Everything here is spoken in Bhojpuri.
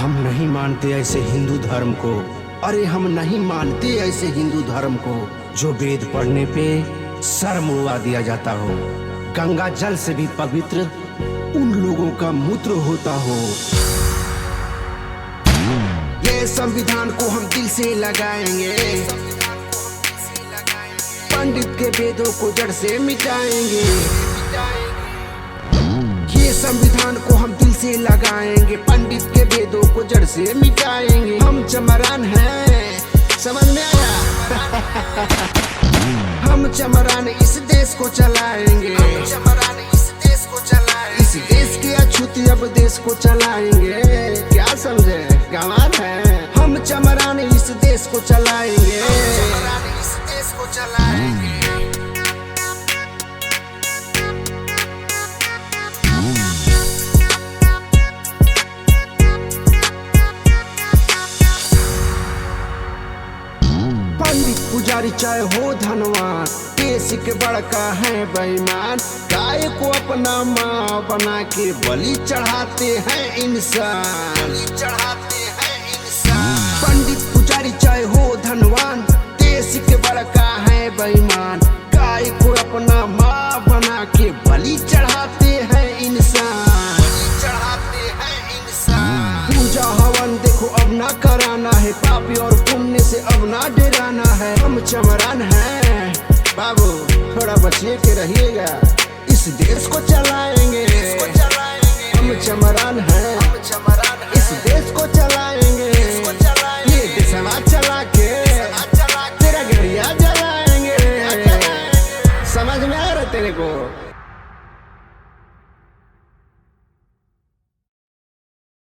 हम नहीं मानते ऐसे हिंदू धर्म को। अरे हम नहीं मानते ऐसे हिंदू धर्म को जो वेद पढ़ने पे सर मुड़वा दिया जाता हो। गंगा जल से भी पवित्र उन लोगों का मूत्र होता हो। ये संविधान को हम दिल से लगाएंगे, पंडित के वेदों को जड़ से मिटाएंगे। ये संविधान को हम दिल से लगाएंगे, पंडित के वेदों को जड़ से मिटाएंगे। हम चमरान हैं, समझ में आया? हम चमरान इस देश को चलाएंगे, हम चमरान इस देश को चलाएंगे। इस देश की अछूती अब देश को चलाएंगे। क्या समझे गंवार है? हम चमरान इस देश को चलाएंगे, हम चमरान इस देश को चलाएंगे। पंडित पुजारी चाहे हो धनवान, देश के बड़का है बेईमान। गाय को अपना माँ बना के बलि चढ़ाते हैं इंसान, चढ़ाते हैं इंसान। पंडित पुजारी चाहे हो धनवान, देश के बड़का है बेईमान। गाय को अपना माँ बना के बलि चढ़ाते हैं इंसान, चढ़ाते हैं इंसान। पूजा हवन देखो अब ना कराना है, पापी और पुण्य से अब ना डराना है। हम चमरान हैं बाबू, थोड़ा बचिए के रहिएगा, इस देश को चलाएंगे।